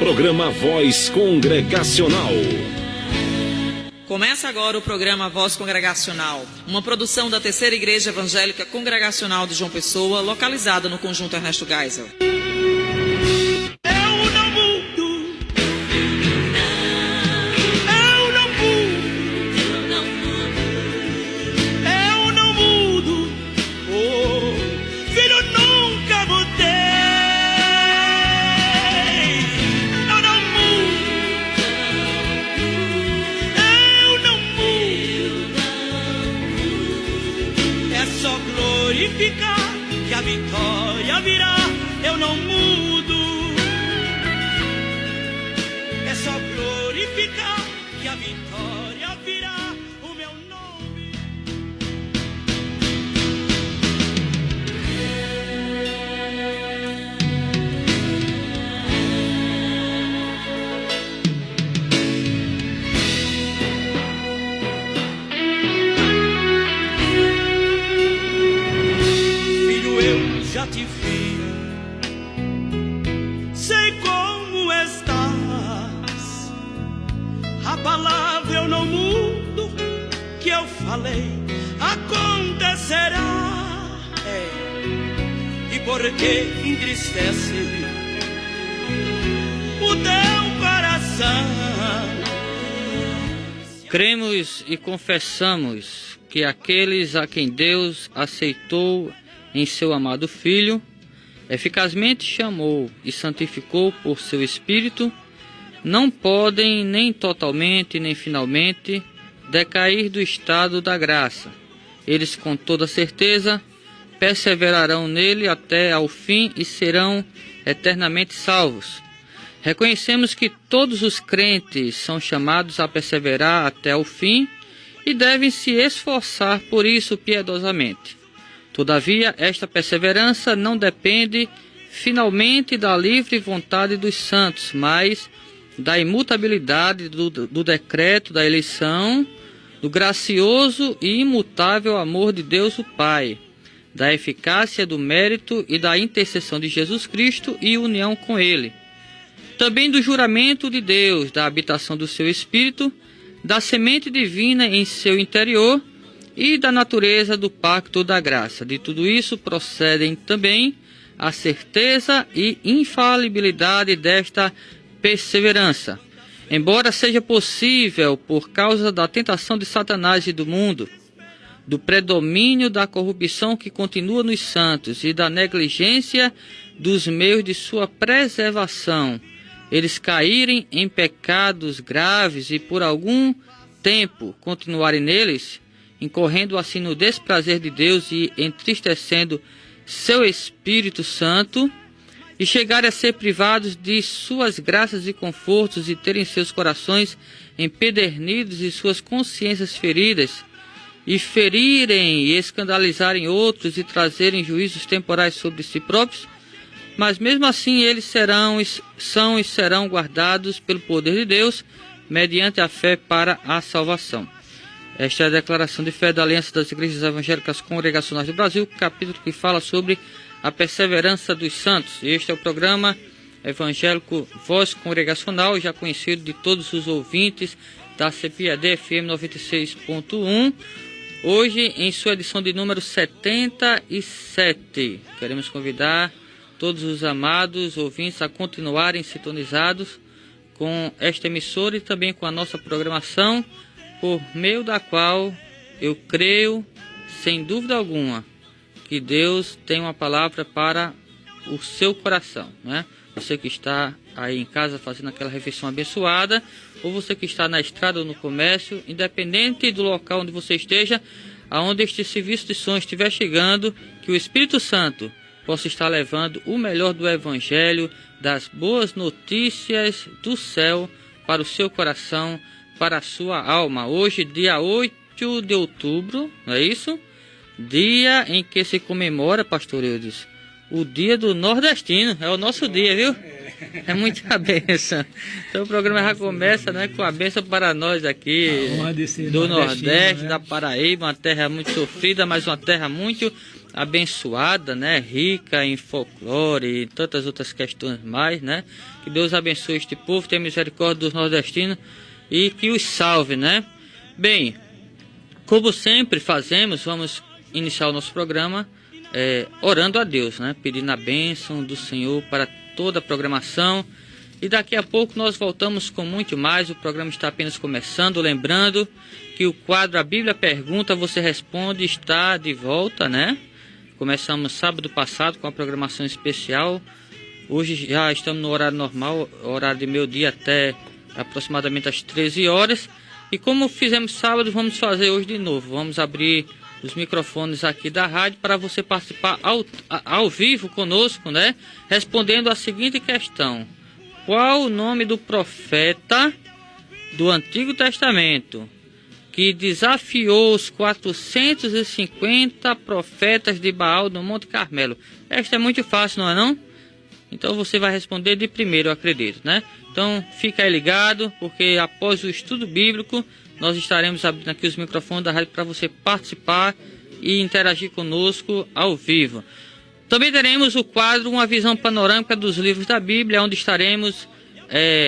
Programa Voz Congregacional. Começa agora o programa Voz Congregacional, uma produção da Terceira Igreja Evangélica Congregacional de João Pessoa, localizada no Conjunto Ernesto Geisel. Que a vitória virá, eu não mudo. É só glorificar que a vitória virá, o meu nome. Já te vi, sei como estás. A palavra eu não mudo, que eu falei acontecerá. E por que entristece o teu coração? Cremos e confessamos que aqueles a quem Deus aceitou em seu amado Filho, eficazmente chamou e santificou por seu Espírito, não podem nem totalmente nem finalmente decair do estado da graça. Eles com toda certeza perseverarão nele até ao fim e serão eternamente salvos. Reconhecemos que todos os crentes são chamados a perseverar até o fim e devem se esforçar por isso piedosamente. Todavia, esta perseverança não depende finalmente da livre vontade dos santos, mas da imutabilidade do decreto da eleição, do gracioso e imutável amor de Deus o Pai, da eficácia do mérito e da intercessão de Jesus Cristo e união com Ele. Também do juramento de Deus, da habitação do seu Espírito, da semente divina em seu interior, e da natureza do pacto da graça. De tudo isso procedem também a certeza e infalibilidade desta perseverança. Embora seja possível, por causa da tentação de Satanás e do mundo, do predomínio da corrupção que continua nos santos e da negligência dos meios de sua preservação, eles caírem em pecados graves e por algum tempo continuarem neles, incorrendo assim no desprazer de Deus e entristecendo seu Espírito Santo, e chegarem a ser privados de suas graças e confortos e terem seus corações empedernidos e suas consciências feridas, e ferirem e escandalizarem outros e trazerem juízos temporais sobre si próprios, mas mesmo assim eles são e serão guardados pelo poder de Deus mediante a fé para a salvação. Esta é a declaração de fé da Aliança das Igrejas Evangélicas Congregacionais do Brasil, capítulo que fala sobre a perseverança dos santos. Este é o programa evangélico Voz Congregacional, já conhecido de todos os ouvintes da CPAD FM 96.1, hoje em sua edição de número 77. Queremos convidar todos os amados ouvintes a continuarem sintonizados com esta emissora e também com a nossa programação, por meio da qual eu creio, sem dúvida alguma, que Deus tem uma palavra para o seu coração, né? Você que está aí em casa fazendo aquela refeição abençoada, ou você que está na estrada ou no comércio, independente do local onde você esteja, aonde este serviço de som estiver chegando, que o Espírito Santo possa estar levando o melhor do Evangelho, das boas notícias do céu para o seu coração, para a sua alma. Hoje, dia 8 de outubro, não é isso? Dia em que se comemora, pastor Eudes, o dia do nordestino. É o nosso dia, viu? É muita bênção. Então o programa já começa, né, com a bênção para nós aqui do Nordeste, né? Da Paraíba, uma terra muito sofrida, mas uma terra muito abençoada, né? Rica em folclore e tantas outras questões mais, né? Que Deus abençoe este povo, tenha misericórdia dos nordestinos e que os salve, né? Bem, como sempre fazemos, vamos iniciar o nosso programa orando a Deus, né? Pedindo a bênção do Senhor para toda a programação. E daqui a pouco nós voltamos com muito mais. O programa está apenas começando. Lembrando que o quadro A Bíblia Pergunta, Você Responde está de volta, né? Começamos sábado passado com a programação especial. Hoje já estamos no horário normal, horário de meio-dia até aproximadamente às 13 horas. E como fizemos sábado, vamos fazer hoje de novo. Vamos abrir os microfones aqui da rádio para você participar ao vivo conosco, né? Respondendo a seguinte questão: qual o nome do profeta do Antigo Testamento que desafiou os 450 profetas de Baal no Monte Carmelo? Esta é muito fácil, não é não? Então você vai responder de primeiro, eu acredito, né? Então fica aí ligado, porque após o estudo bíblico nós estaremos abrindo aqui os microfones da rádio para você participar e interagir conosco ao vivo. Também teremos o quadro Uma Visão Panorâmica dos Livros da Bíblia, onde estaremos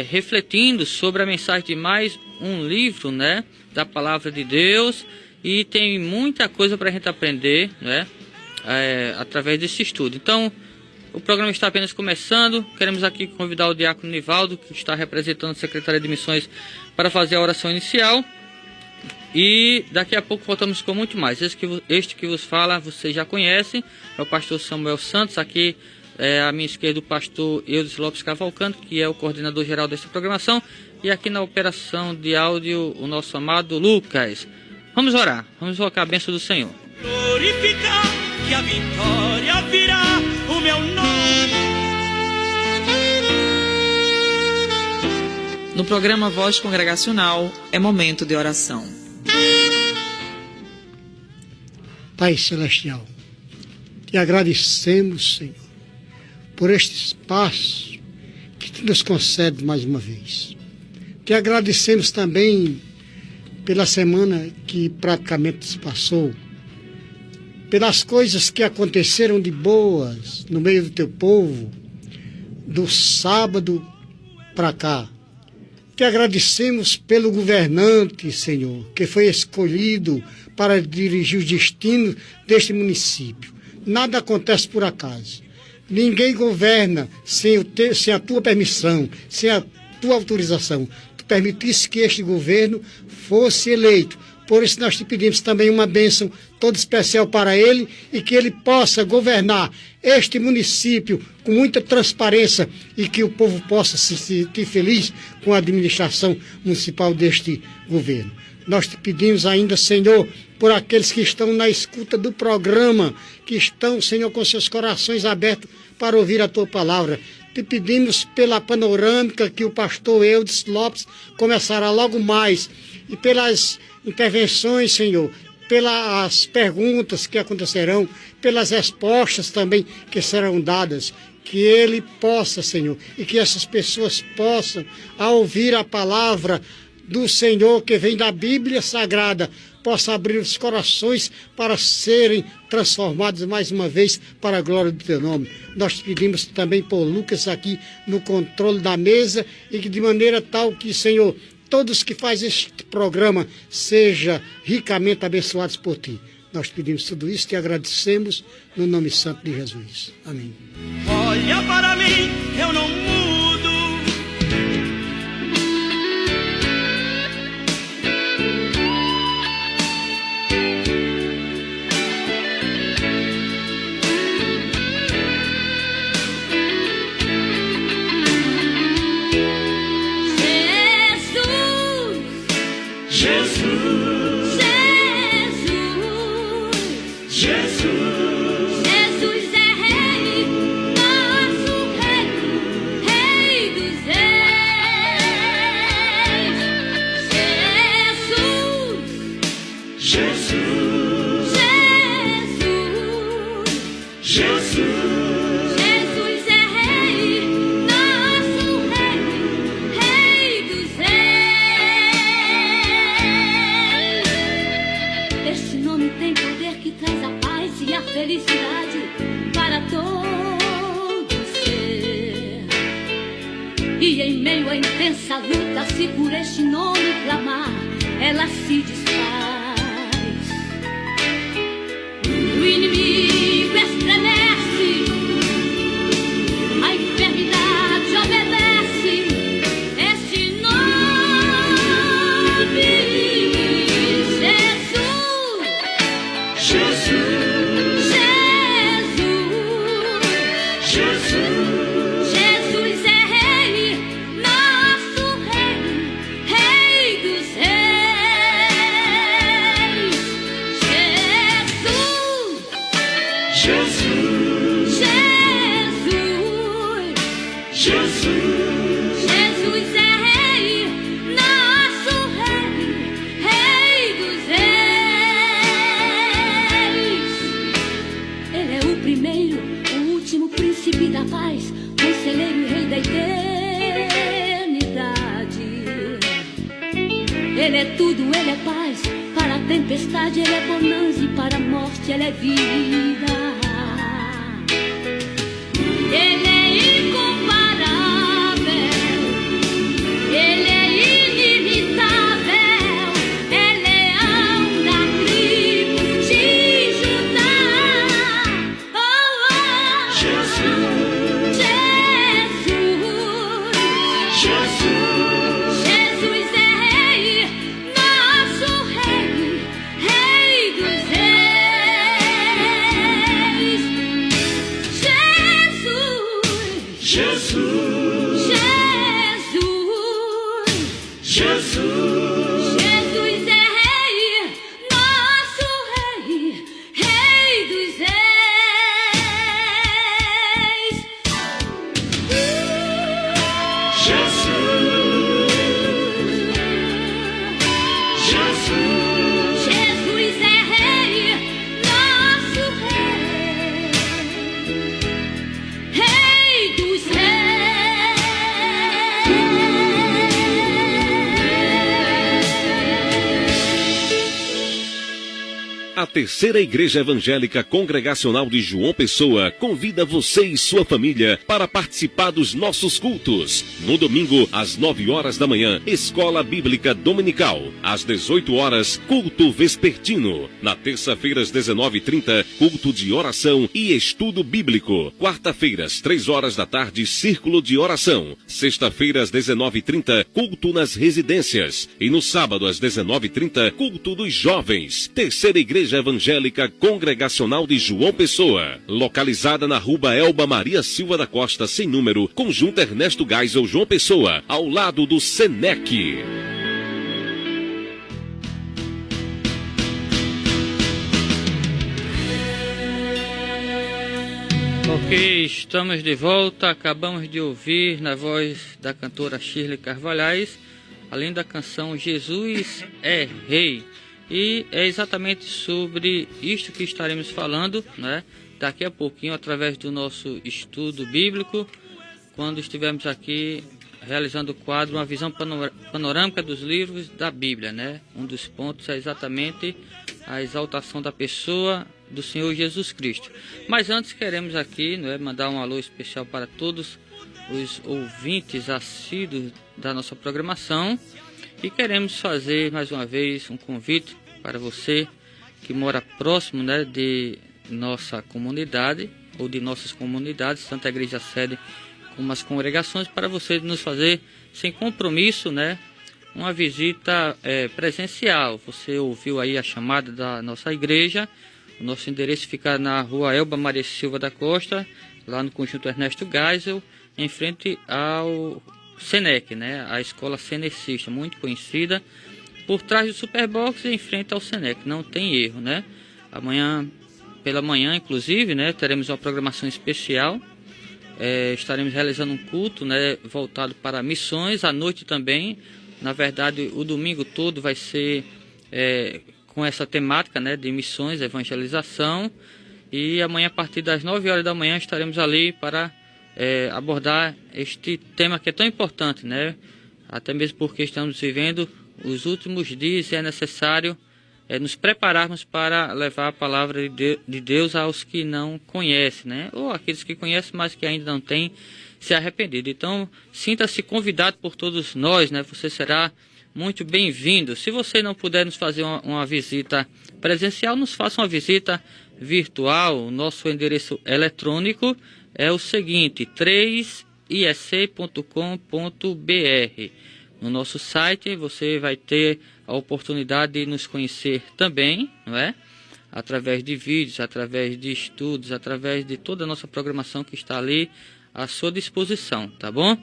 refletindo sobre a mensagem de mais um livro, né, da Palavra de Deus. E tem muita coisa para a gente aprender, né, através desse estudo. Então, o programa está apenas começando. Queremos aqui convidar o diácono Nivaldo, que está representando a Secretaria de Missões, para fazer a oração inicial. E daqui a pouco voltamos com muito mais. Este que vos fala, vocês já conhecem, é o pastor Samuel Santos. Aqui à minha esquerda o pastor Eudes Lopes Cavalcante, que é o coordenador geral desta programação. E aqui na operação de áudio, o nosso amado Lucas. Vamos orar, vamos invocar a bênção do Senhor. Glorificar que a vitória virá, o meu nome. No programa Voz Congregacional, é momento de oração. Pai Celestial, te agradecemos, Senhor, por este espaço que tu nos concede mais uma vez. Te agradecemos também pela semana que praticamente se passou, pelas coisas que aconteceram de boas no meio do teu povo, do sábado para cá. Te agradecemos pelo governante, Senhor, que foi escolhido para dirigir os destinos deste município. Nada acontece por acaso. Ninguém governa sem a tua permissão, sem a tua autorização. Tu permitisse que este governo fosse eleito. Por isso nós te pedimos também uma bênção toda especial para ele e que ele possa governar este município com muita transparência e que o povo possa se sentir feliz com a administração municipal deste governo. Nós te pedimos ainda, Senhor, por aqueles que estão na escuta do programa, que estão, Senhor, com seus corações abertos para ouvir a tua palavra. Te pedimos pela panorâmica que o pastor Eudes Lopes começará logo mais e pelas intervenções, Senhor, pelas perguntas que acontecerão, pelas respostas também que serão dadas, que ele possa, Senhor, e que essas pessoas possam, ao ouvir a palavra do Senhor que vem da Bíblia Sagrada, possa abrir os corações para serem transformados mais uma vez para a glória do teu nome. Nós te pedimos também por Lucas aqui no controle da mesa e que de maneira tal que, Senhor, todos que fazem este programa sejam ricamente abençoados por ti. Nós pedimos tudo isso e te agradecemos no nome santo de Jesus. Amém. Olha para mim, eu não mudo. Jesus é Rei, nosso intensa luta, se por este nome clamar, ela se desfaz. O inimigo estremece, a enfermidade obedece este nome. Jesus, Jesus, Jesus é Rei, nosso Rei, Rei dos Reis. Jesus, Jesus, Jesus, Jesus é Rei, nosso Rei, Rei dos Reis. Ele é o primeiro, o último, príncipe da paz, conselheiro e Rei da eternidade. Ele é tudo, ele é paz para a tempestade, ele é bonança e para a morte, ele é vida. Ele é incomparável, ele é inimitável, é leão da tribo de Judá. Oh, oh. Jesus, Jesus, Jesus é Rei, nosso Rei, Rei dos Reis. Jesus, Jesus, Jesus é Rei, nosso Rei, Rei dos Reis. Jesus, Jesus é Rei, nosso Rei, Rei dos A Terceira Igreja Evangélica Congregacional de João Pessoa convida você e sua família para participar dos nossos cultos. No domingo, às 9 horas da manhã, Escola Bíblica Dominical. Às 18 horas, culto vespertino. Na terça-feira, às 19h30, culto de oração e estudo bíblico. Quarta-feiras, 3 horas da tarde, círculo de oração. Sexta-feira, às 19h30, culto nas residências. E no sábado, às 19h30, culto dos jovens. Terceira Igreja Evangélica Congregacional de João Pessoa, localizada na Rua Elba Maria Silva da Costa, sem número, Conjunto Ernesto Geisel, João Pessoa, ao lado do Senec. Ok, estamos de volta. Acabamos de ouvir na voz da cantora Shirley Carvalhais, além da canção Jesus é Rei. E é exatamente sobre isto que estaremos falando, né, daqui a pouquinho, através do nosso estudo bíblico, quando estivermos aqui realizando o quadro Uma Visão Panorâmica dos Livros da Bíblia, né? Um dos pontos é exatamente a exaltação da pessoa do Senhor Jesus Cristo. Mas antes queremos aqui, né, mandar um alô especial para todos os ouvintes assíduos da nossa programação, e queremos fazer mais uma vez um convite para você que mora próximo, né, de nossa comunidade ou de nossas comunidades, tanto a igreja sede como as congregações, para você nos fazer sem compromisso, né, uma visita presencial. Você ouviu aí a chamada da nossa igreja. O nosso endereço fica na Rua Elba Maria Silva da Costa, lá no Conjunto Ernesto Geisel, em frente ao Senec, né, a escola senecista, muito conhecida, por trás do Superbox, em frente ao Senec, não tem erro, né? Amanhã, pela manhã, inclusive, né, teremos uma programação especial. Estaremos realizando um culto, né, voltado para missões. À noite também, na verdade, o domingo todo vai ser com essa temática, né, de missões, evangelização. E amanhã, a partir das 9 horas da manhã, estaremos ali para abordar este tema que é tão importante, né? Até mesmo porque estamos vivendo os últimos dias e é necessário nos prepararmos para levar a palavra de Deus aos que não conhecem, né? Ou aqueles que conhecem, mas que ainda não têm se arrependido. Então, sinta-se convidado por todos nós, né? Você será muito bem-vindo. Se você não puder nos fazer uma visita presencial, nos faça uma visita virtual. O nosso endereço eletrônico é o seguinte: 3iec.com.br. No nosso site você vai ter a oportunidade de nos conhecer também, não é? Através de vídeos, através de estudos, através de toda a nossa programação que está ali à sua disposição, tá bom?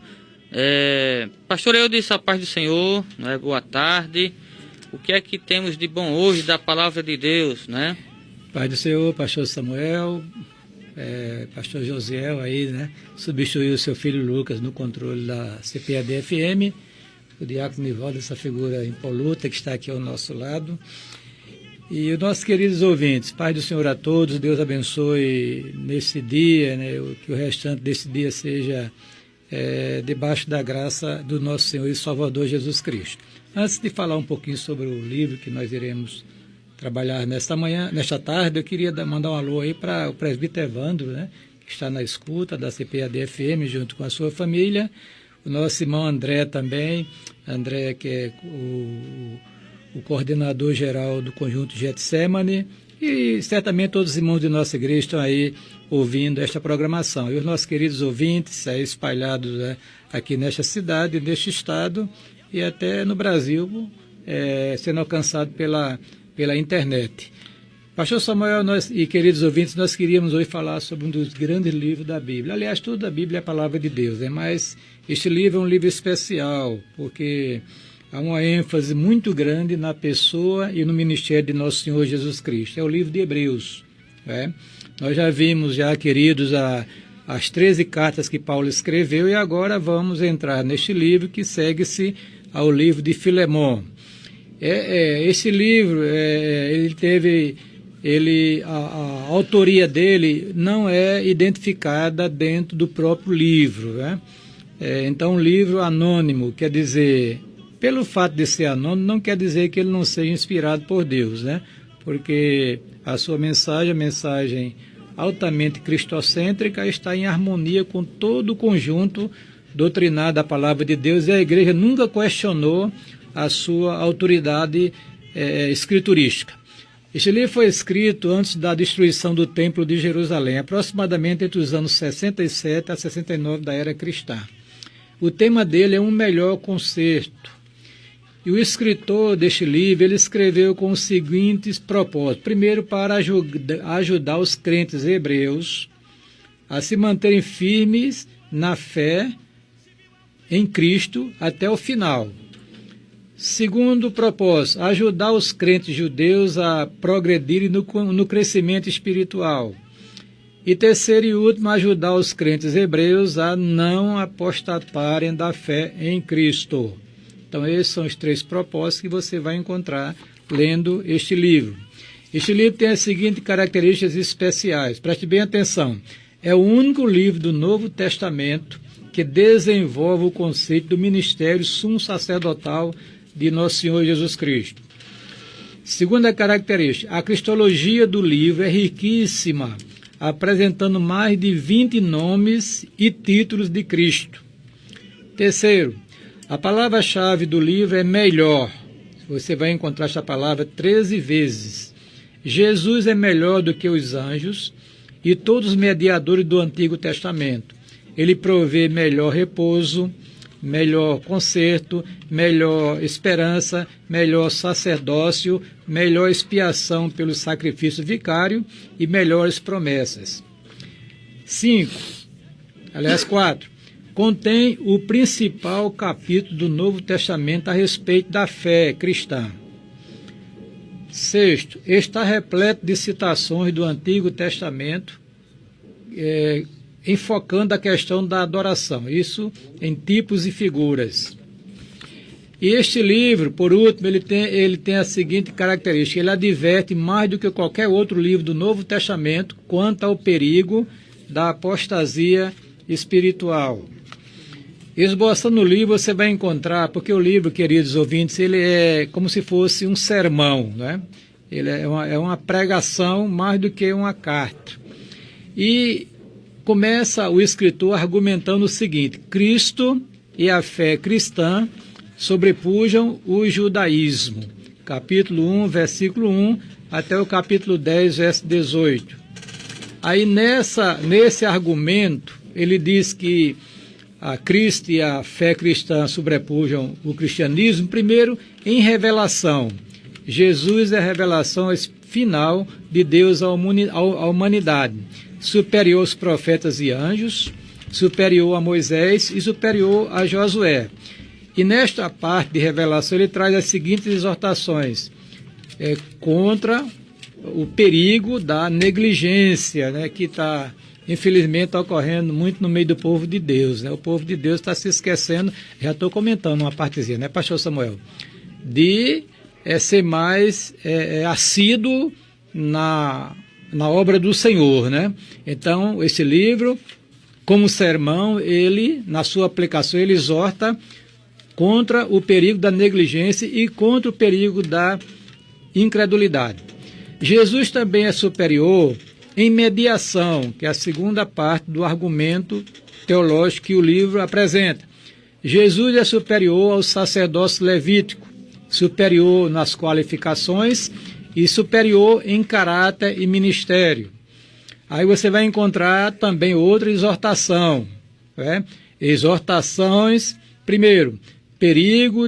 Pastor Eudes, a paz do Senhor, não é? Boa tarde. O que é que temos de bom hoje da palavra de Deus, né? Paz do Senhor, pastor Samuel, pastor Josiel aí, né? Substituiu o seu filho Lucas no controle da CPAD-FM, o diácono Nivaldo, essa figura impoluta que está aqui ao nosso lado. E os nossos queridos ouvintes, paz do Senhor a todos, Deus abençoe nesse dia, né? Que o restante desse dia seja debaixo da graça do nosso Senhor e Salvador Jesus Cristo. Antes de falar um pouquinho sobre o livro que nós iremos trabalhar nesta tarde, eu queria mandar um alô aí para o presbítero Evandro, né, que está na escuta da CPAD-FM junto com a sua família, o nosso irmão André também, André que é o coordenador geral do Conjunto Getsemane, e certamente todos os irmãos de nossa igreja estão aí ouvindo esta programação. E os nossos queridos ouvintes aí espalhados, né, aqui nesta cidade, neste estado e até no Brasil, sendo alcançado pela internet. Pastor Samuel e queridos ouvintes, nós queríamos hoje falar sobre um dos grandes livros da Bíblia. Aliás, tudo da Bíblia é a palavra de Deus, né? Mas este livro é um livro especial, porque há uma ênfase muito grande na pessoa e no ministério de nosso Senhor Jesus Cristo. É o livro de Hebreus, né? Nós já vimos, queridos, as 13 cartas que Paulo escreveu, e agora vamos entrar neste livro que segue-se ao livro de Filemon. Esse livro, a autoria dele não é identificada dentro do próprio livro, né? Então, um livro anônimo, quer dizer, pelo fato de ser anônimo, não quer dizer que ele não seja inspirado por Deus, né? Porque a sua mensagem, a mensagem altamente cristocêntrica, está em harmonia com todo o conjunto doutrinário da palavra de Deus, e a igreja nunca questionou a sua autoridade escriturística. Este livro foi escrito antes da destruição do Templo de Jerusalém, aproximadamente entre os anos 67 a 69 da era cristã. O tema dele é um melhor conserto. E o escritor deste livro, ele escreveu com os seguintes propósitos. Primeiro, para ajudar os crentes hebreus a se manterem firmes na fé em Cristo até o final. Segundo propósito, ajudar os crentes judeus a progredirem no crescimento espiritual. E terceiro e último, ajudar os crentes hebreus a não apostatarem da fé em Cristo. Então, esses são os 3 propósitos que você vai encontrar lendo este livro. Este livro tem as seguintes características especiais. Preste bem atenção. É o único livro do Novo Testamento que desenvolve o conceito do ministério sumo sacerdotal de Nosso Senhor Jesus Cristo. Segunda característica, a cristologia do livro é riquíssima, apresentando mais de 20 nomes e títulos de Cristo. Terceiro, a palavra-chave do livro é melhor. Você vai encontrar esta palavra 13 vezes. Jesus é melhor do que os anjos e todos os mediadores do Antigo Testamento. Ele provê melhor repouso, melhor conserto, melhor esperança, melhor sacerdócio, melhor expiação pelo sacrifício vicário e melhores promessas. 4. Contém o principal capítulo do Novo Testamento a respeito da fé cristã. 6. Está repleto de citações do Antigo Testamento, enfocando a questão da adoração, isso em tipos e figuras. E este livro, por último, ele tem a seguinte característica: ele adverte mais do que qualquer outro livro do Novo Testamento quanto ao perigo da apostasia espiritual. Esboçando o livro, você vai encontrar, porque o livro, queridos ouvintes, ele é como se fosse um sermão, né? Ele é uma pregação mais do que uma carta. E começa o escritor argumentando o seguinte: Cristo e a fé cristã sobrepujam o judaísmo. Capítulo 1, versículo 1, até o capítulo 10, verso 18. Aí nesse argumento, ele diz que a Cristo e a fé cristã sobrepujam o cristianismo, primeiro, em revelação. Jesus é a revelação final de Deus à humanidade, superior aos profetas e anjos, superior a Moisés e superior a Josué. E nesta parte de revelação ele traz as seguintes exortações contra o perigo da negligência, né, que está, infelizmente, ocorrendo muito no meio do povo de Deus. Né? O povo de Deus está se esquecendo, já estou comentando uma partezinha, né, pastor Samuel, de ser mais assíduo na obra do Senhor, né? Então, esse livro, como sermão, ele, na sua aplicação, ele exorta contra o perigo da negligência e contra o perigo da incredulidade. Jesus também é superior em mediação, que é a segunda parte do argumento teológico que o livro apresenta. Jesus é superior ao sacerdócio levítico, superior nas qualificações e superior em caráter e ministério. Aí você vai encontrar também outra exortação, né? Exortações, primeiro, perigo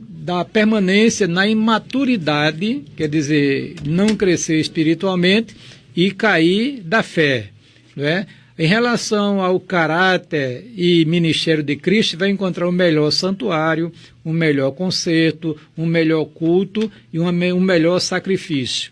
da permanência na imaturidade, quer dizer, não crescer espiritualmente e cair da fé, não é? Em relação ao caráter e ministério de Cristo, vai encontrar um melhor santuário, um melhor concerto, um melhor culto e um melhor sacrifício.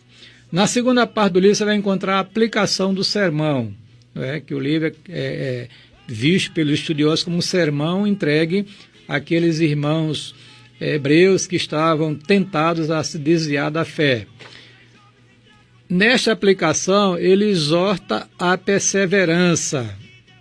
Na segunda parte do livro, você vai encontrar a aplicação do sermão, não é? Que o livro é visto pelos estudiosos como um sermão entregue àqueles irmãos hebreus que estavam tentados a se desviar da fé. Nesta aplicação, ele exorta a perseverança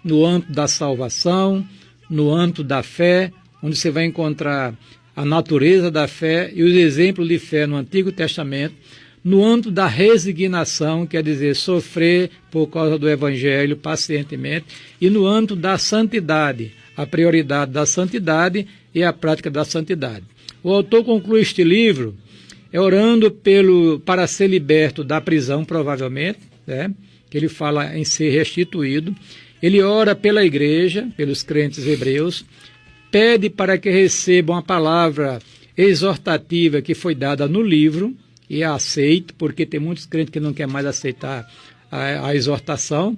no âmbito da salvação, no âmbito da fé, onde você vai encontrar a natureza da fé e os exemplos de fé no Antigo Testamento, no âmbito da resignação, quer dizer, sofrer por causa do Evangelho pacientemente, e no âmbito da santidade, a prioridade da santidade e a prática da santidade. O autor conclui este livro orando para ser liberto da prisão, provavelmente, né? Que ele fala em ser restituído. Ele ora pela igreja, pelos crentes hebreus, pede para que recebam a palavra exortativa que foi dada no livro, e a aceite, porque tem muitos crentes que não querem mais aceitar a exortação.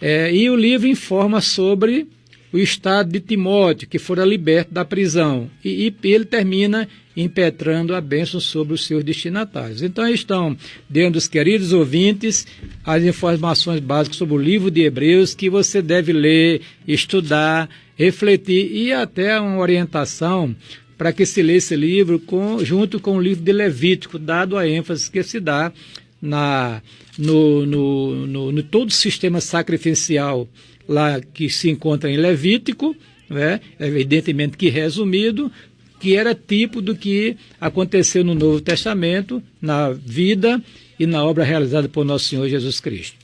E o livro informa sobre o estado de Timóteo, que fora liberto da prisão, e ele termina impetrando a bênção sobre os seus destinatários. Então estão, dentro dos queridos ouvintes, as informações básicas sobre o livro de Hebreus, que você deve ler, estudar, refletir, e até uma orientação para que se lê esse livro junto com o livro de Levítico, dado a ênfase que se dá no todo o sistema sacrificial lá que se encontra em Levítico, né? Evidentemente que resumido, que era tipo do que aconteceu no Novo Testamento, na vida e na obra realizada por nosso Senhor Jesus Cristo.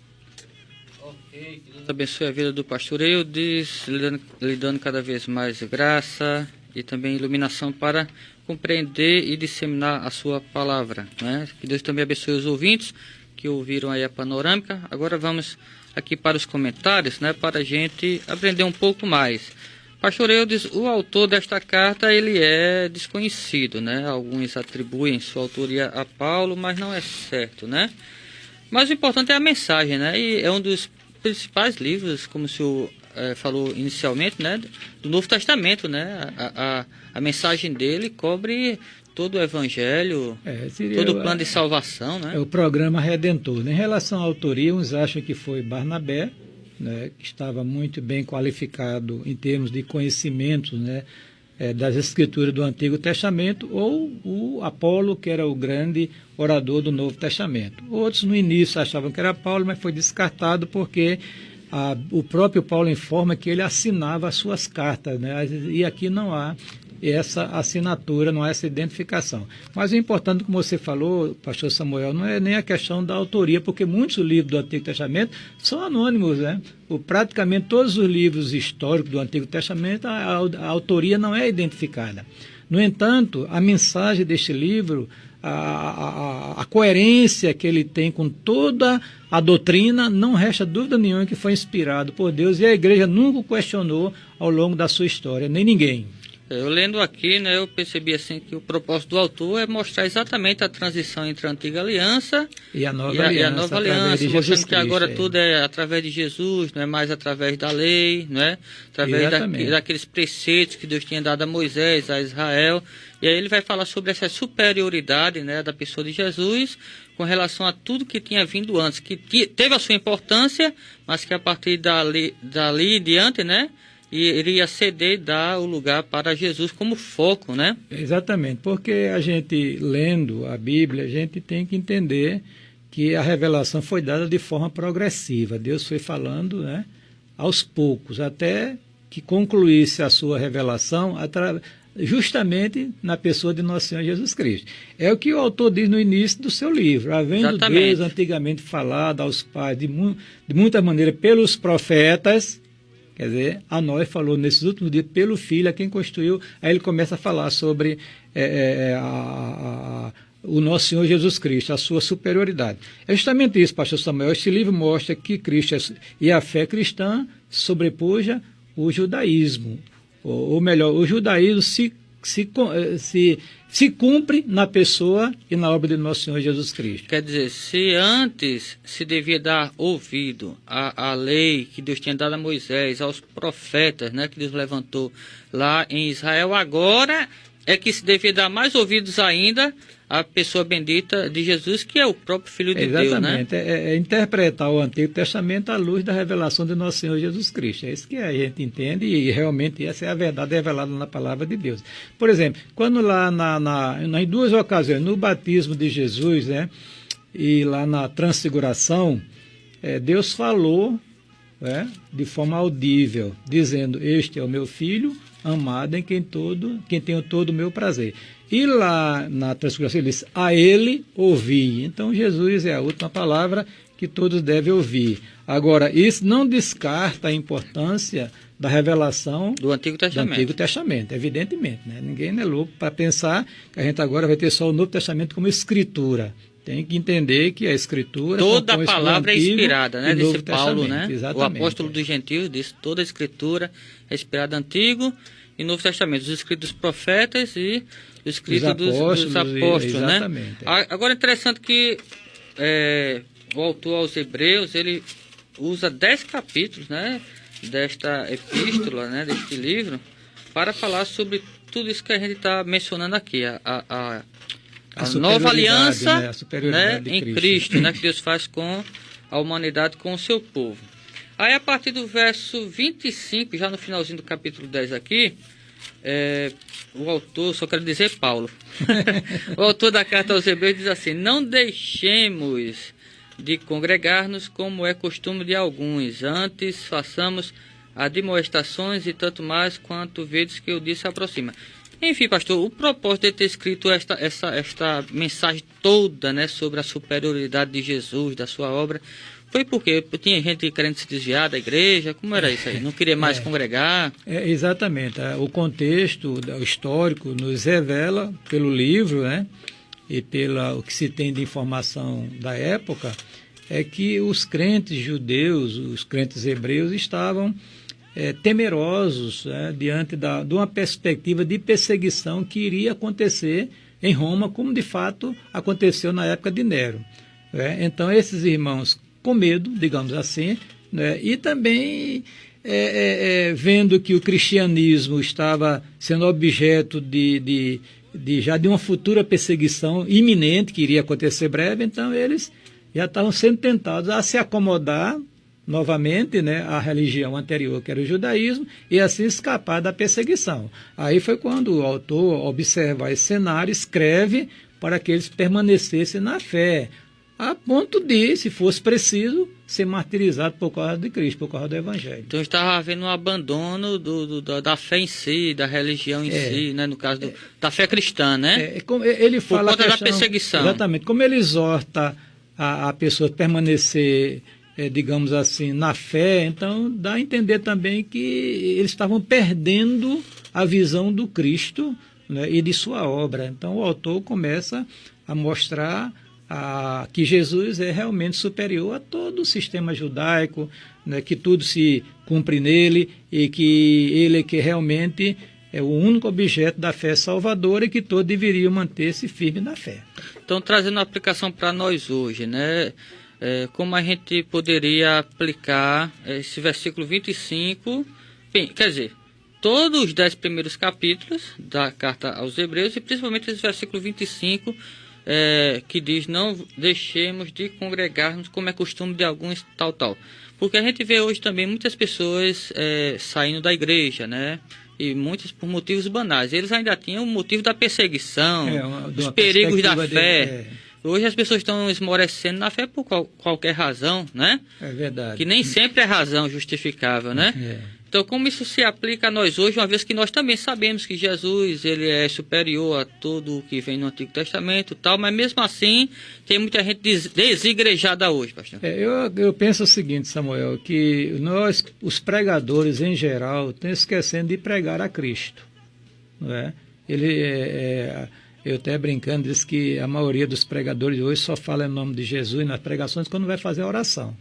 Ok, que Deus abençoe a vida do pastor Eudes, lhe dando cada vez mais graça e também iluminação para compreender e disseminar a sua palavra, né? Que Deus também abençoe os ouvintes que ouviram aí a panorâmica. Agora vamos aqui para os comentários, né, para a gente aprender um pouco mais. Pastor Eudes, o autor desta carta, ele é desconhecido, né? Alguns atribuem sua autoria a Paulo, mas não é certo, né? Mas o importante é a mensagem, né? E é um dos principais livros, como o senhor falou inicialmente, né, do Novo Testamento, né? A mensagem dele cobre todo o Evangelho, todo o plano de salvação, né? É o programa Redentor. Em relação à autoria, uns acham que foi Barnabé, né, que estava muito bem qualificado em termos de conhecimento, né, das escrituras do Antigo Testamento, ou o Apolo, que era o grande orador do Novo Testamento. Outros no início achavam que era Paulo, mas foi descartado porque o próprio Paulo informa que ele assinava as suas cartas, né, e aqui não há essa assinatura, não há essa identificação. Mas o importante, como você falou, pastor Samuel, não é nem a questão da autoria, porque muitos livros do Antigo Testamento são anônimos, né? Praticamente todos os livros históricos do Antigo Testamento, a autoria não é identificada. No entanto, a mensagem deste livro, a coerência que ele tem com toda a doutrina, não resta dúvida nenhuma que foi inspirado por Deus, e a igreja nunca questionou ao longo da sua história, nem ninguém. Eu lendo aqui, né, eu percebi assim que o propósito do autor é mostrar exatamente a transição entre a antiga aliança e a nova aliança, mostrando que agora tudo é através de Jesus, não é mais através da lei, não é? Através daqueles preceitos que Deus tinha dado a Moisés, a Israel. E aí ele vai falar sobre essa superioridade, né, da pessoa de Jesus com relação a tudo que tinha vindo antes, que teve a sua importância, mas que a partir dali em diante, né, e iria ceder e dar o lugar para Jesus como foco, né? Exatamente, porque a gente lendo a Bíblia, a gente tem que entender que a revelação foi dada de forma progressiva. Deus foi falando, né, aos poucos, até que concluísse a sua revelação justamente na pessoa de nosso Senhor Jesus Cristo. É o que o autor diz no início do seu livro. Havendo Exatamente. Deus antigamente falado aos pais de muita maneira pelos profetas, quer dizer, a nós falou nesses últimos dias pelo Filho, a quem constituiu. Aí ele começa a falar sobre o nosso Senhor Jesus Cristo, a sua superioridade. É justamente isso, pastor Samuel. Este livro mostra que Cristo e a fé cristã sobrepuja o judaísmo. Ou melhor, o judaísmo se cumpre na pessoa e na obra de nosso Senhor Jesus Cristo. Quer dizer, se antes se devia dar ouvido à lei que Deus tinha dado a Moisés, aos profetas, né, que Deus levantou lá em Israel, agora é que se devia dar mais ouvidos ainda à pessoa bendita de Jesus, que é o próprio Filho de Deus, né? Exatamente, é interpretar o Antigo Testamento à luz da revelação de nosso Senhor Jesus Cristo. É isso que a gente entende, e realmente essa é a verdade revelada na palavra de Deus. Por exemplo, quando lá em duas ocasiões, no batismo de Jesus, né, e lá na transfiguração, Deus falou, de forma audível, dizendo: este é o meu filho amado, em quem tenho todo o meu prazer. E lá na transfiguração ele diz: a ele ouvi. Então Jesus é a última palavra que todos devem ouvir. Agora, isso não descarta a importância da revelação do Antigo Testamento, evidentemente, né? Ninguém é louco para pensar que a gente agora vai ter só o Novo Testamento como escritura. Tem que entender que a escritura... Toda a palavra é inspirada, né? Disse Paulo, né? Exatamente. O apóstolo dos gentios disse: toda a escritura é inspirada Antigo e Novo Testamento. Os escritos dos profetas e os escritos dos apóstolos, né? Agora é interessante que o autor aos Hebreus, ele usa 10 capítulos, né, desta epístola, né, deste livro, para falar sobre tudo isso que a gente está mencionando aqui, a nova aliança, né, em Cristo, né, que Deus faz com a humanidade, com o seu povo. Aí, a partir do verso 25, já no finalzinho do capítulo 10 aqui, o autor, só quero dizer Paulo, o autor da carta aos Hebreus diz assim: não deixemos de congregar-nos como é costume de alguns, antes façamos admoestações, e tanto mais quanto vedes que o dia se aproxima. Enfim, pastor, o propósito de ter escrito esta mensagem toda, né, sobre a superioridade de Jesus, da sua obra, foi porque tinha gente querendo se desviar da igreja. Como era isso aí? Não queria mais congregar? Exatamente. O contexto histórico nos revela, pelo livro, né, e o que se tem de informação da época, é que os crentes judeus, os crentes hebreus, estavam temerosos, diante de uma perspectiva de perseguição que iria acontecer em Roma, como de fato aconteceu na época de Nero. Então, esses irmãos, com medo, digamos assim, e também vendo que o cristianismo estava sendo objeto já de uma futura perseguição iminente, que iria acontecer breve, então eles já estavam sendo tentados a se acomodar novamente, né, à religião anterior, que era o judaísmo, e assim escapar da perseguição. Aí foi quando o autor observa esse cenário, escreve para que eles permanecessem na fé. a ponto de, se fosse preciso, ser martirizado por causa de Cristo, por causa do Evangelho. Então estava havendo um abandono da fé em si, da religião em si, né? No caso da fé cristã, né? Ele fala por conta da perseguição. Exatamente. Como ele exorta a pessoa a permanecer, digamos assim, na fé, então dá a entender também que eles estavam perdendo a visão do Cristo, né, e de sua obra. Então o autor começa a mostrar que Jesus é realmente superior a todo o sistema judaico, né, que tudo se cumpre nele e que ele que realmente é o único objeto da fé salvadora e que todos deveriam manter-se firme na fé. Então, trazendo a aplicação para nós hoje, né, como a gente poderia aplicar esse versículo 25, enfim, quer dizer, todos os 10 primeiros capítulos da carta aos Hebreus e principalmente esse versículo 25, que diz, não deixemos de congregar-nos como é costume de alguns, tal. Porque a gente vê hoje também muitas pessoas saindo da igreja, né? E muitas por motivos banais. Eles ainda tinham o motivo da perseguição, dos perigos da fé. Hoje as pessoas estão esmorecendo na fé por qualquer razão, né? É verdade. Que nem sempre é razão justificável, né? Então, como isso se aplica a nós hoje, uma vez que nós também sabemos que Jesus ele é superior a tudo o que vem no Antigo Testamento e tal, mas mesmo assim tem muita gente desigrejada hoje, pastor. Eu penso o seguinte, Samuel, que nós, os pregadores em geral, estão esquecendo de pregar a Cristo. Não é? Eu até brincando, disse que a maioria dos pregadores hoje só fala em nome de Jesus nas pregações quando vai fazer a oração.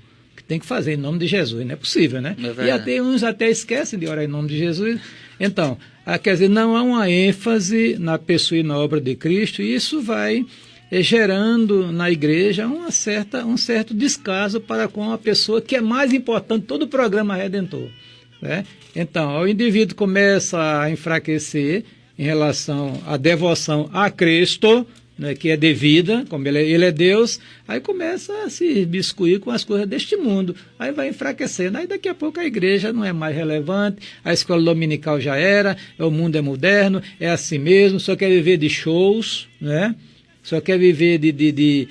Tem que fazer em nome de Jesus, não é possível, né? E até uns até esquecem de orar em nome de Jesus. Então, quer dizer, não há uma ênfase na pessoa e na obra de Cristo, e isso vai gerando na igreja um certo descaso para com a pessoa que é mais importante todo o programa redentor, né? Então, o indivíduo começa a enfraquecer em relação à devoção a Cristo, né, que é devida, como ele é Deus, aí começa a se biscuir com as coisas deste mundo, aí vai enfraquecendo, aí daqui a pouco a igreja não é mais relevante, a escola dominical já era, o mundo é moderno, é assim mesmo, só quer viver de shows, né? Só quer viver de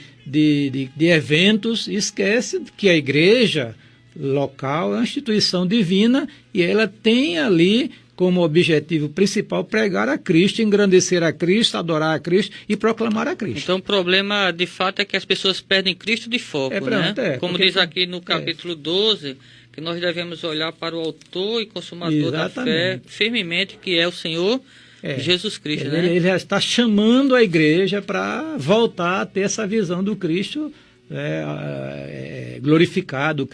eventos, e esquece que a igreja local é uma instituição divina e ela tem ali como objetivo principal pregar a Cristo, engrandecer a Cristo, adorar a Cristo e proclamar a Cristo. Então o problema de fato é que as pessoas perdem Cristo de foco, né? Como diz aqui no capítulo 12, que nós devemos olhar para o autor e consumador da fé firmemente, que é o Senhor Jesus Cristo, né? Ele já está chamando a igreja para voltar a ter essa visão do Cristo glorificado,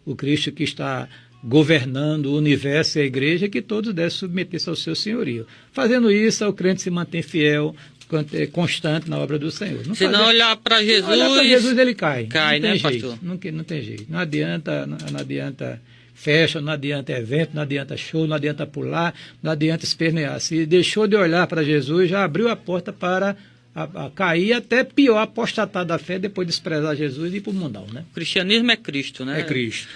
o Cristo que está governando o universo e a igreja, que todos devem submeter-se ao seu senhorio. Fazendo isso, o crente se mantém fiel, constante na obra do Senhor. Se não olhar para Jesus, ele cai. Cai, né, jeito, pastor? Não tem jeito. Não adianta festa, não adianta evento, não adianta show, não adianta pular, não adianta espernear. Se deixou de olhar para Jesus, já abriu a porta para a cair, até pior, apostatar da fé, depois desprezar Jesus e ir para o mundão, né? O cristianismo é Cristo, né? É Cristo.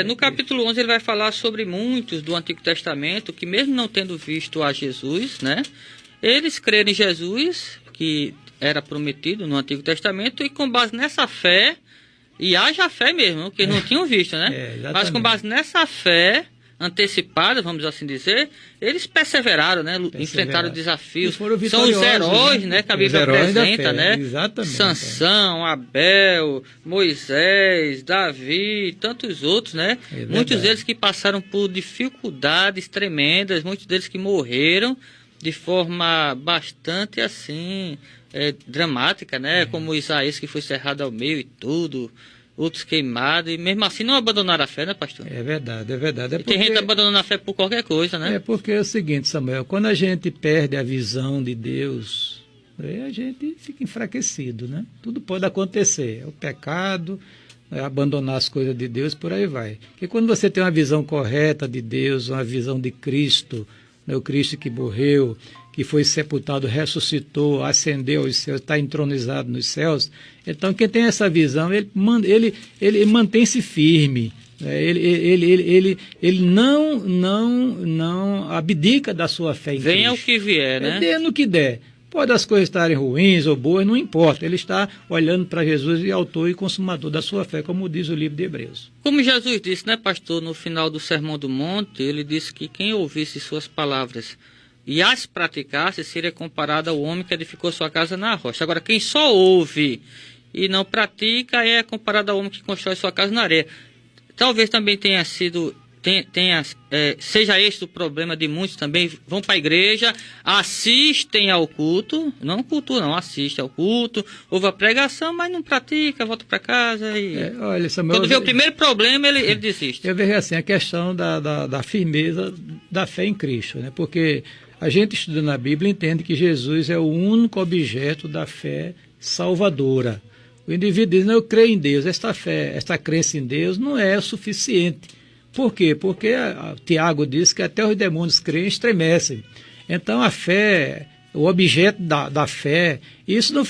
No capítulo 11 ele vai falar sobre muitos do Antigo Testamento que, mesmo não tendo visto a Jesus, né, eles creram em Jesus, que era prometido no Antigo Testamento, e com base nessa fé, e haja fé mesmo, que não tinham visto, né? Mas com base nessa fé antecipada, vamos assim dizer, eles perseveraram, né? Enfrentaram desafios. São os heróis, né? Que a Bíblia apresenta, né? Exatamente. Sansão, Abel, Moisés, Davi, tantos outros, né? Muitos deles que passaram por dificuldades tremendas, muitos deles que morreram de forma bastante assim dramática, né? Como Isaías, que foi cerrado ao meio e tudo, outros queimados, e mesmo assim não abandonaram a fé, né, pastor? É verdade. Tem gente abandonando a fé por qualquer coisa, né? É porque é o seguinte, Samuel, quando a gente perde a visão de Deus, a gente fica enfraquecido, né? Tudo pode acontecer, o pecado, abandonar as coisas de Deus, por aí vai. Porque quando você tem uma visão correta de Deus, uma visão de Cristo, né, o Cristo que morreu, que foi sepultado, ressuscitou, ascendeu aos céus, está entronizado nos céus. Então, quem tem essa visão, ele mantém-se firme. Ele não abdica da sua fé em Cristo. Venha o que vier, né? Dê no que der. Pode as coisas estarem ruins ou boas, não importa. Ele está olhando para Jesus e autor e consumador da sua fé, como diz o livro de Hebreus. Como Jesus disse, né, pastor, no final do Sermão do Monte, ele disse que quem ouvisse suas palavras e as praticasse seria comparado ao homem que edificou sua casa na rocha. Agora, quem só ouve e não pratica é comparado ao homem que constrói sua casa na areia. Talvez também tenha sido... seja este o problema de muitos também, vão para a igreja, assistem ao culto, não culto não, assistem ao culto, ouve a pregação, mas não pratica, volta para casa e... Olha, Samuel, quando vê o primeiro problema, ele desiste. Eu vejo assim, a questão da firmeza da fé em Cristo, né? Porque a gente estudando a Bíblia entende que Jesus é o único objeto da fé salvadora. O indivíduo diz, não, eu creio em Deus, esta fé, esta crença em Deus não é o suficiente. Por quê? Porque Tiago diz que até os demônios creem e estremecem. Então a fé, o objeto da fé, isso não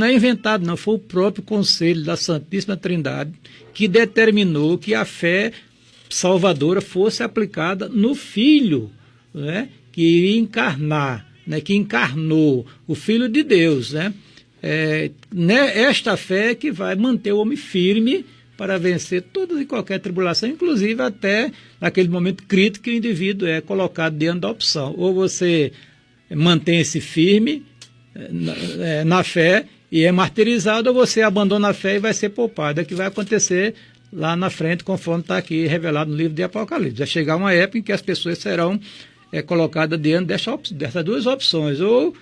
é inventado, não, foi o próprio conselho da Santíssima Trindade que determinou que a fé salvadora fosse aplicada no Filho, né, que iria encarnar, né, que encarnou o Filho de Deus. Né? Esta fé que vai manter o homem firme para vencer toda e qualquer tribulação, inclusive até naquele momento crítico que o indivíduo é colocado diante da opção. Ou você mantém-se firme na fé e é martirizado, ou você abandona a fé e vai ser poupado. É o que vai acontecer lá na frente, conforme está aqui revelado no livro de Apocalipse. Vai chegar uma época em que as pessoas serão colocadas diante dessas duas opções, ou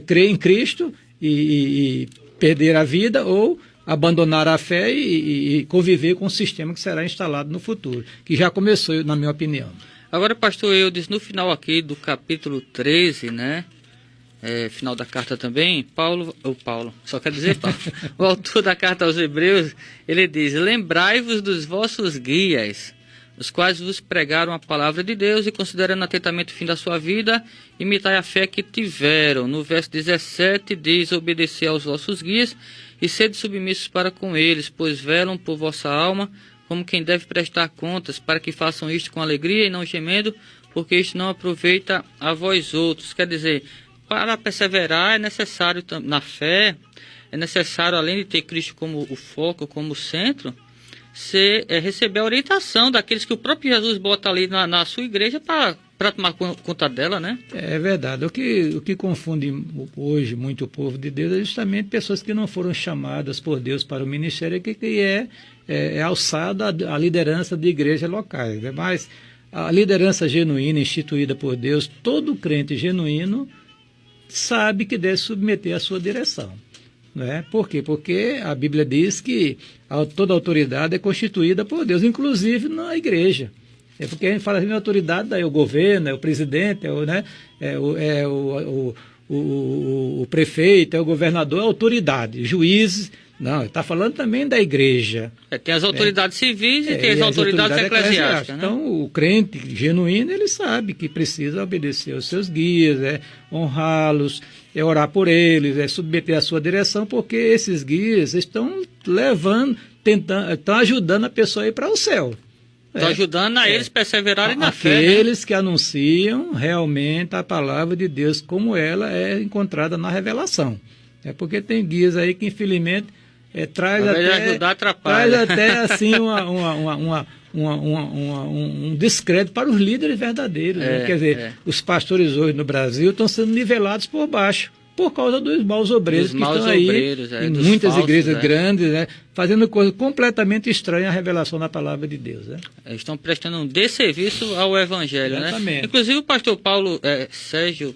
crer em Cristo e perder a vida, ou abandonar a fé e conviver com o sistema que será instalado no futuro, que já começou, na minha opinião. Agora, pastor Eudes, no final aqui do capítulo 13, né, final da carta também, Paulo, só quer dizer Paulo, o autor da carta aos Hebreus, ele diz, lembrai-vos dos vossos guias, os quais vos pregaram a palavra de Deus e considerando atentamente o fim da sua vida, imitai a fé que tiveram. No verso 17 diz, obedecei aos vossos guias e sede submissos para com eles, pois velam por vossa alma, como quem deve prestar contas, para que façam isto com alegria e não gemendo, porque isto não aproveita a vós outros. Quer dizer, para perseverar é necessário, na fé, é necessário, além de ter Cristo como o foco, como o centro, receber a orientação daqueles que o próprio Jesus bota ali na sua igreja para tomar conta dela, né? É verdade. O que confunde hoje muito o povo de Deus é justamente pessoas que não foram chamadas por Deus para o ministério, que é alçada a liderança de igrejas locais. Né? Mas a liderança genuína, instituída por Deus, todo crente genuíno sabe que deve submeter a sua direção. Né? Por quê? Porque a Bíblia diz que toda autoridade é constituída por Deus, inclusive na igreja. É porque a gente fala assim, a autoridade é o governo, é o presidente, o prefeito, é o governador, é a autoridade, juízes. Não, está falando também da igreja. Tem as autoridades civis e tem as autoridades eclesiásticas. Né? Então, o crente genuíno, ele sabe que precisa obedecer aos seus guias, honrá-los, orar por eles, submeter a sua direção, porque esses guias estão estão ajudando a pessoa a ir para o céu. Estão ajudando a eles perseverarem na fé. Aqueles que anunciam realmente a palavra de Deus como ela é encontrada na revelação. É porque tem guias aí que, infelizmente, traz até assim um descrédito para os líderes verdadeiros. Né? Quer dizer, os pastores hoje no Brasil estão sendo nivelados por baixo, por causa dos maus obreiros que estão aí em muitas igrejas grandes, né, fazendo coisas completamente estranhas à revelação da palavra de Deus. Né? Estão prestando um desserviço ao Evangelho. Exatamente. Né? Inclusive o pastor Paulo Sérgio,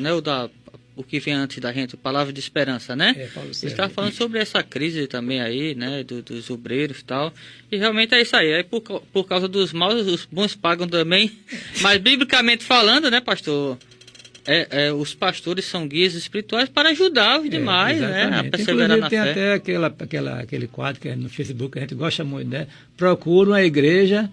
né, o que vem antes da gente, Palavra de Esperança, né? Ele está falando sobre essa crise também aí, né, dos obreiros e tal, e realmente é isso aí, por causa dos maus, os bons pagam também, mas biblicamente falando, né, pastor, os pastores são guias espirituais para ajudar os demais, né, a perseverar na fé. Tem até aquele quadro que é no Facebook, a gente gosta muito, né? Procura uma igreja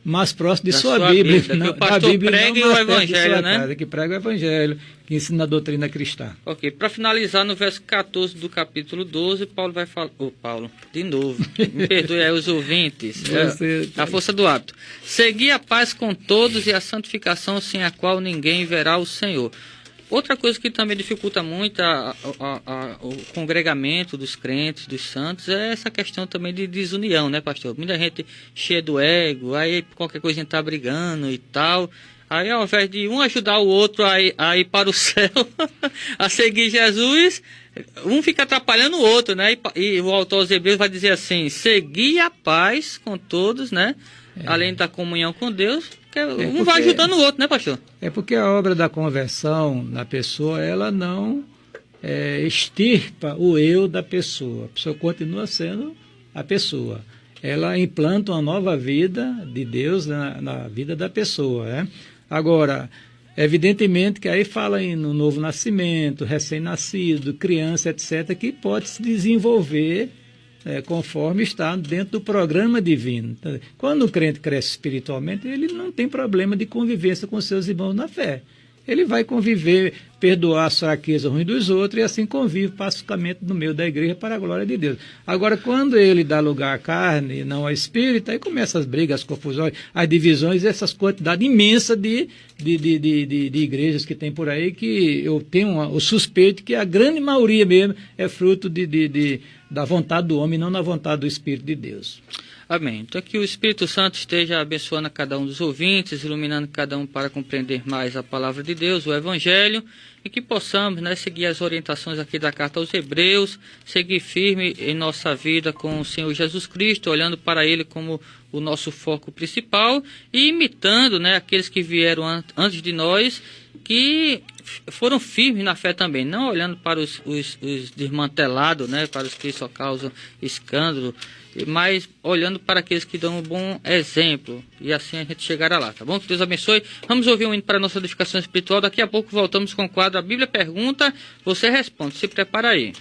mais próximo de sua Bíblia. Que o pastor pregue o Evangelho, né? Casa, que prega o Evangelho, que ensina a doutrina cristã. Ok, para finalizar, no verso 14 do capítulo 12, Paulo vai falar... Paulo, de novo, me perdoe aí os ouvintes. A força do hábito. Segui a paz com todos e a santificação, sem a qual ninguém verá o Senhor. Outra coisa que também dificulta muito o congregamento dos crentes, dos santos, é essa questão também de desunião, né, pastor? Muita gente cheia do ego, aí qualquer coisa tá brigando e tal. Aí, ao invés de um ajudar o outro a ir para o céu, a seguir Jesus, um fica atrapalhando o outro, né? E o autor aos Hebreus vai dizer assim: segui a paz com todos, né? Além da comunhão com Deus, um vai ajudando o outro, né, pastor? É porque a obra da conversão na pessoa, ela não extirpa o eu da pessoa. A pessoa continua sendo a pessoa. Ela implanta uma nova vida de Deus na vida da pessoa, né? Agora, evidentemente que aí fala no novo nascimento, recém-nascido, criança, etc., que pode se desenvolver conforme está dentro do programa divino. Quando o crente cresce espiritualmente, ele não tem problema de convivência com seus irmãos na fé. Ele vai conviver, perdoar as fraquezas ruins dos outros e assim convive pacificamente no meio da igreja para a glória de Deus. Agora, quando ele dá lugar à carne e não ao espírito, aí começam as brigas, as confusões, as divisões, essas quantidades imensas de igrejas que tem por aí, que eu tenho o suspeito que a grande maioria mesmo é fruto da vontade do homem, não da vontade do Espírito de Deus. Amém. Então que o Espírito Santo esteja abençoando a cada um dos ouvintes, iluminando cada um para compreender mais a palavra de Deus, o Evangelho, e que possamos, né, seguir as orientações aqui da carta aos Hebreus, seguir firme em nossa vida com o Senhor Jesus Cristo, olhando para Ele como o nosso foco principal e imitando, né, aqueles que vieram antes de nós, que foram firmes na fé também, não olhando para os desmantelados, né, para os que só causam escândalo, mas olhando para aqueles que dão um bom exemplo, e assim a gente chegará lá, tá bom? Que Deus abençoe. Vamos ouvir um hino para a nossa edificação espiritual. Daqui a pouco voltamos com o quadro A Bíblia Pergunta, você responde. Se prepara aí.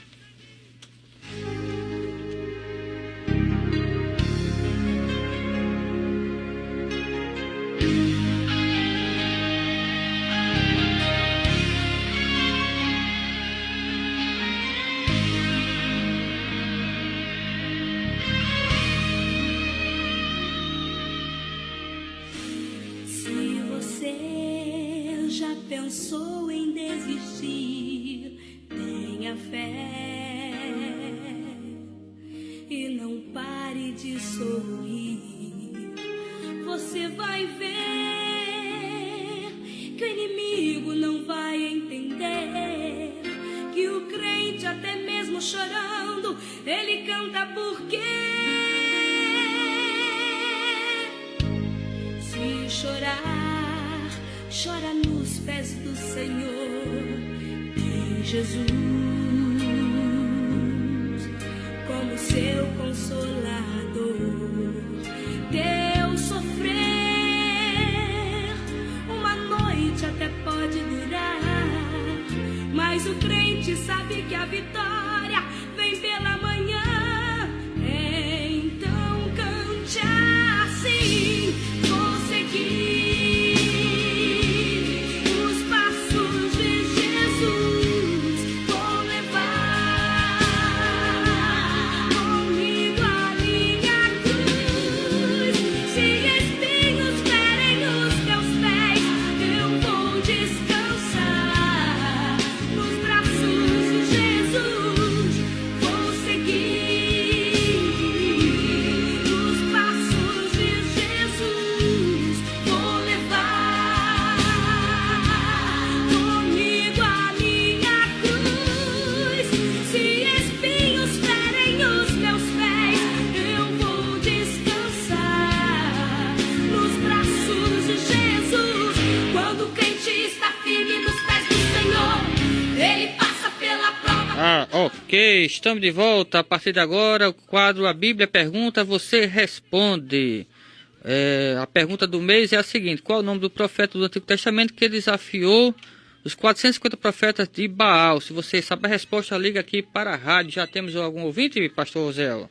Pensou em desistir, tenha fé e não pare de sorrir. Você vai ver que o inimigo não vai entender, que o crente até mesmo chorando, ele canta porque se chorar, chora nos pés do Senhor. Tem Jesus como seu consolador. Teu sofrer uma noite até pode durar, mas o crente sabe que a vitória vem pela manhã. Então cante assim, vou seguir Ok, estamos de volta. A partir de agora, o quadro A Bíblia Pergunta, você responde. A pergunta do mês é a seguinte: qual é o nome do profeta do Antigo Testamento que desafiou os 450 profetas de Baal? Se você sabe a resposta, liga aqui para a rádio. Já temos algum ouvinte, pastor Rosel?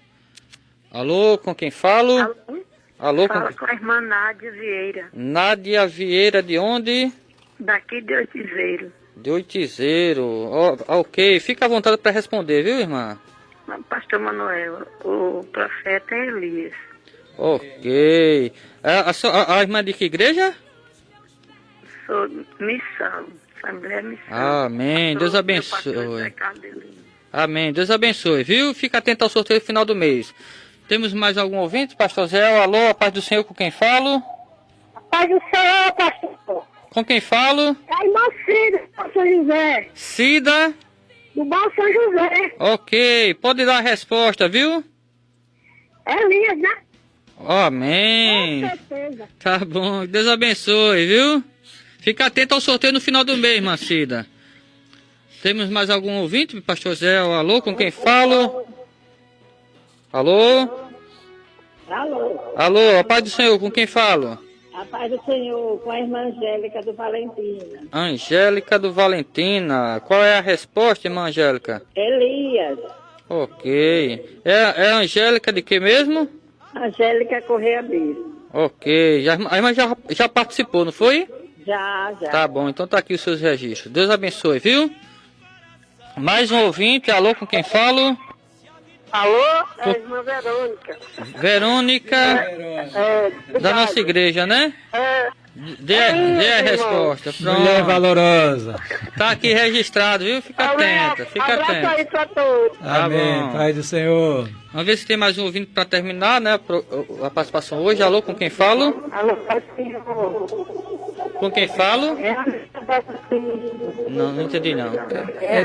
Alô, com quem falo? Alô? Alô, fala com a irmã Nádia Vieira. Nádia Vieira, de onde? Daqui de Oitizeiro. De Oitizeiro. Ok, fica à vontade para responder, viu, irmã? Pastor Manuel, o profeta é Elias. Ok. A irmã de que igreja? Sou Missão. Assembleia Missão. Amém. Deus abençoe. Amém. Deus abençoe, viu? Fica atento ao sorteio final do mês. Temos mais algum ouvinte? Pastor Zé, alô, a paz do Senhor, com quem falo? A paz do Senhor, pastor. Com quem falo? É a irmã Cida, do São José. Cida? Do Bom São José. Ok, pode dar a resposta, viu? Elias, né? Amém. Com certeza. Tá bom, Deus abençoe, viu? Fica atento ao sorteio no final do mês, irmã Cida. Temos mais algum ouvinte, pastor Zé? Alô, com quem falo? Alô? Alô. Alô, a paz do Senhor, com quem falo? A paz do Senhor, com a irmã Angélica do Valentina. Angélica do Valentina. Qual é a resposta, irmã Angélica? Elias. Ok. É a Angélica de que mesmo? Angélica Correia Biro. Ok. A irmã já participou, não foi? Já. Tá bom, então tá aqui os seus registros. Deus abençoe, viu? Mais um ouvinte. Alô, com quem falo? Alô, é a irmã Verônica. Verônica, da nossa igreja, né? Dê a resposta. Pronto. Mulher valorosa. Tá aqui registrado, viu? Fica atenta, fica atenta. Abraço aí pra todos. Tá Amém. bom. Paz do Senhor. Vamos ver se tem mais um ouvinte para terminar, né? A participação hoje. Alô, com quem falo? Alô, Pai do Senhor. Com quem falo? É a Pai do Senhor. Não entendi não.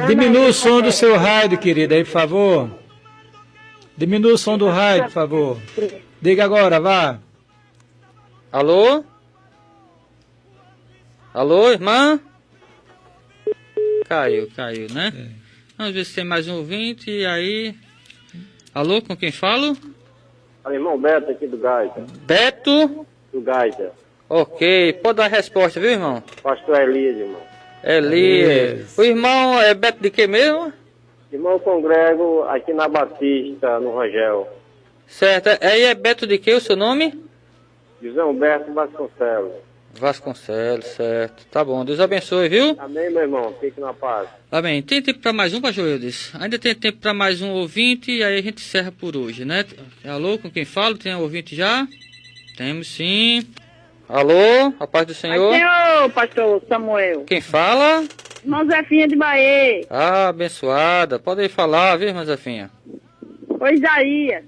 Diminua o som do seu rádio, querida, aí, por favor. Diminua o som do rádio, por favor. Diga agora, vá. Alô? Alô, irmã? Caiu, né? Vamos ver se tem mais um ouvinte, e aí... Alô, com quem falo? Fala, irmão Beto aqui do Gaita. Beto? Do Gaita. Ok, pode dar a resposta, viu, irmão? Pastor Elias, irmão. Elias. O irmão é Beto de que mesmo? Irmão, eu congrego aqui na Batista, no Rangel. Certo, aí é Beto de que o seu nome? José Humberto Vasconcelos. Vasconcelos, certo. Tá bom, Deus abençoe, viu? Amém, meu irmão. Fique na paz. Amém. Tem tempo para mais um, pastor Eudes? Ainda tem tempo para mais um ouvinte e aí a gente encerra por hoje, né? Alô, com quem falo? Tem um ouvinte já? Temos sim. Alô, a paz do Senhor. Senhor, pastor Samuel. Quem fala? Irmã Zefinha de Bahia. Ah, abençoada. Pode aí falar, viu, irmã Zefinha? Ô Isaías.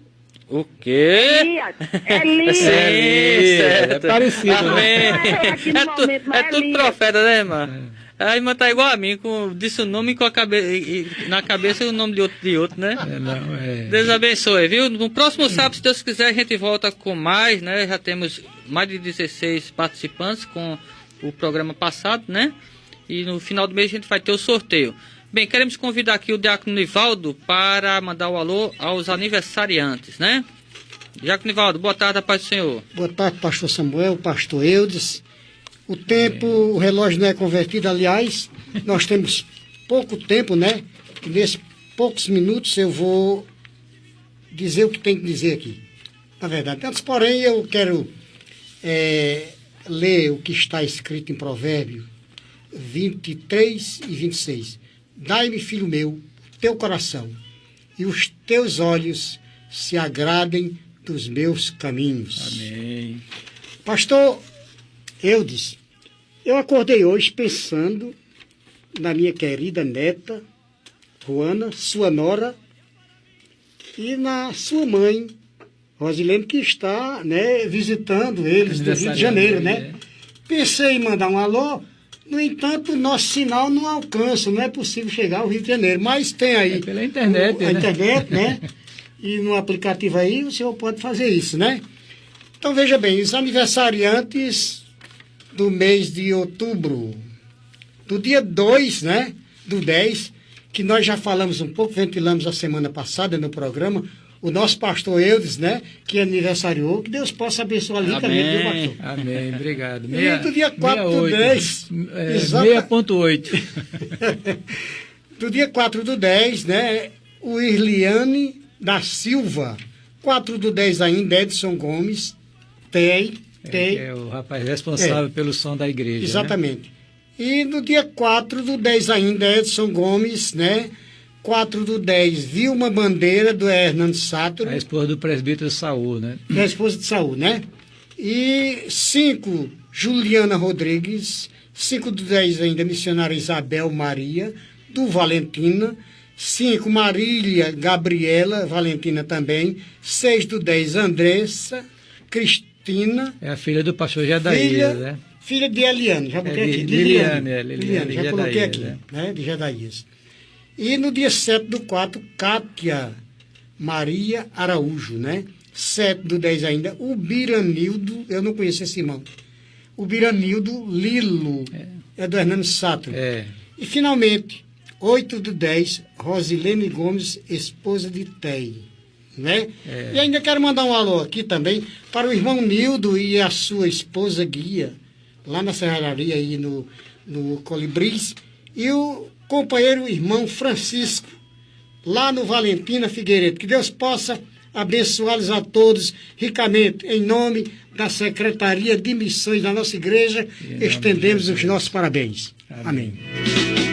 O quê? Elias. Sim, certo. É parecido, Amém. Aqui no momento, mas É tudo Elias. profeta, né, irmã? A irmã tá igual a mim, disse o nome com a cabeça, na cabeça e o nome de outro, né? Deus abençoe, viu? No próximo sábado, se Deus quiser, a gente volta com mais, né? Já temos mais de 16 participantes com o programa passado, né? E no final do mês a gente vai ter o sorteio. Bem, queremos convidar aqui o Diácono Nivaldo para mandar o alô aos aniversariantes, né? Diácono Nivaldo, boa tarde, a paz do Senhor. Boa tarde, pastor Samuel, pastor Eudes. O tempo, o relógio não é convertido, aliás, nós temos pouco tempo, né? E nesses poucos minutos eu vou dizer o que tem que dizer aqui. Na verdade, antes, porém, eu quero ler o que está escrito em Provérbio 23 e 26. Dai-me, filho meu, teu coração, e os teus olhos se agradem dos meus caminhos. Amém. Pastor Eudes, eu acordei hoje pensando na minha querida neta, Juana, sua nora, e na sua mãe, Rosilene, que está, né, visitando eles do Rio de Janeiro, né? Pensei em mandar um alô, no entanto, nosso sinal não alcança, não é possível chegar ao Rio de Janeiro, mas tem aí pela internet, a né? internet, né? E no aplicativo aí o senhor pode fazer isso, né? Então, veja bem, os aniversariantes do mês de outubro, do dia 2, né, do 10, que nós já falamos um pouco, ventilamos a semana passada no programa, o nosso pastor Eudes, né, que aniversariou, que Deus possa abençoar ricamente, viu, pastor? Amém, obrigado. E do dia 4 do 10, 6.8. do dia 4 do 10, né, o Irliane da Silva, 4 do 10 ainda, Edson Gomes, É o rapaz responsável pelo som da igreja. Exatamente. Né? E no dia 4 do 10 ainda, Edson Gomes, né? 4 do 10, Vilma Bandeira, do Hernando Sátiro. A esposa do presbítero Saul, né? É a esposa de Saul, né? E 5, Juliana Rodrigues. 5 do 10 ainda, missionária Isabel Maria, do Valentina. 5, Marília Gabriela, Valentina também. 6 do 10, Andressa Cristina. É a filha do pastor Jedaías, né? Filha de Eliane, já botei aqui. Liliane, já coloquei aqui, né? De Jedaías. E no dia 7 do 4, Cátia Maria Araújo, né? 7 do 10 ainda, o Biranildo, eu não conheço esse irmão. O Biranildo Lilo, é do Hernando Sato. E finalmente, 8 do 10, Rosilene Gomes, esposa de Tei, né? E ainda quero mandar um alô aqui também para o irmão Nildo e a sua esposa Guia, lá na serralharia aí no Colibris, e o companheiro irmão Francisco, lá no Valentina Figueiredo. Que Deus possa abençoá-los a todos ricamente, em nome da Secretaria de Missões da nossa igreja, estendemos os nossos parabéns. Amém.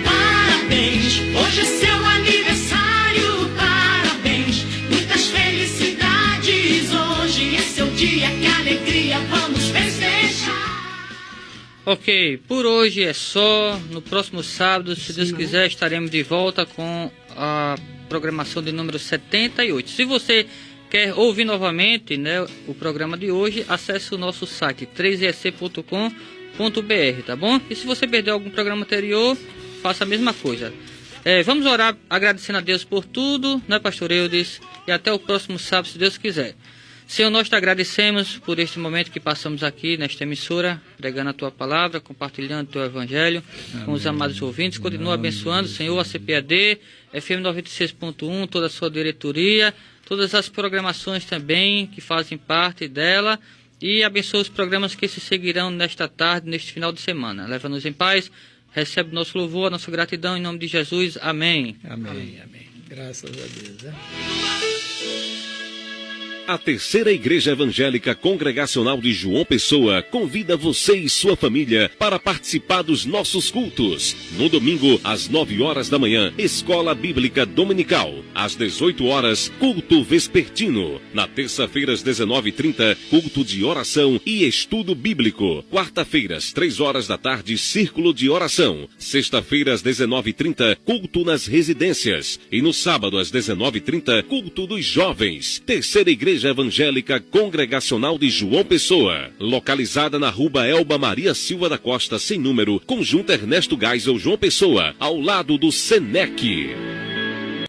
Parabéns, hoje é seu aniversário, parabéns, muitas felicidades, hoje é seu dia, que alegria vamos festejar. Ok, por hoje é só. No próximo sábado, se Deus quiser, estaremos de volta com a programação de número 78. Se você quer ouvir novamente, né, o programa de hoje, acesse o nosso site 3ec.com.br, tá bom? E se você perdeu algum programa anterior, faça a mesma coisa. Vamos orar agradecendo a Deus por tudo, né, pastor Eudes? E até o próximo sábado, se Deus quiser. Senhor, nós te agradecemos por este momento que passamos aqui nesta emissora, pregando a tua palavra, compartilhando o teu evangelho. Amém. Com os amados ouvintes. Continua abençoando, Senhor, a CPAD, FM 96.1, toda a sua diretoria, todas as programações também que fazem parte dela, e abençoa os programas que se seguirão nesta tarde, neste final de semana. Leva-nos em paz, recebe o nosso louvor, a nossa gratidão, em nome de Jesus. Amém. Amém. Graças a Deus. Né? A Terceira Igreja Evangélica Congregacional de João Pessoa convida você e sua família para participar dos nossos cultos. No domingo, às 9 horas da manhã, Escola Bíblica Dominical. Às 18 horas, culto vespertino. Na terça-feira, às 19h30, culto de oração e estudo bíblico. Quarta-feiras, 3 horas da tarde, círculo de oração. Sexta-feira, às 19h30, culto nas residências. E no sábado, às 19h30, culto dos jovens. Terceira Igreja Evangélica Congregacional de João Pessoa, localizada na Rua Elba Maria Silva da Costa, sem número, Conjunto Ernesto Geisel, João Pessoa, ao lado do Senec.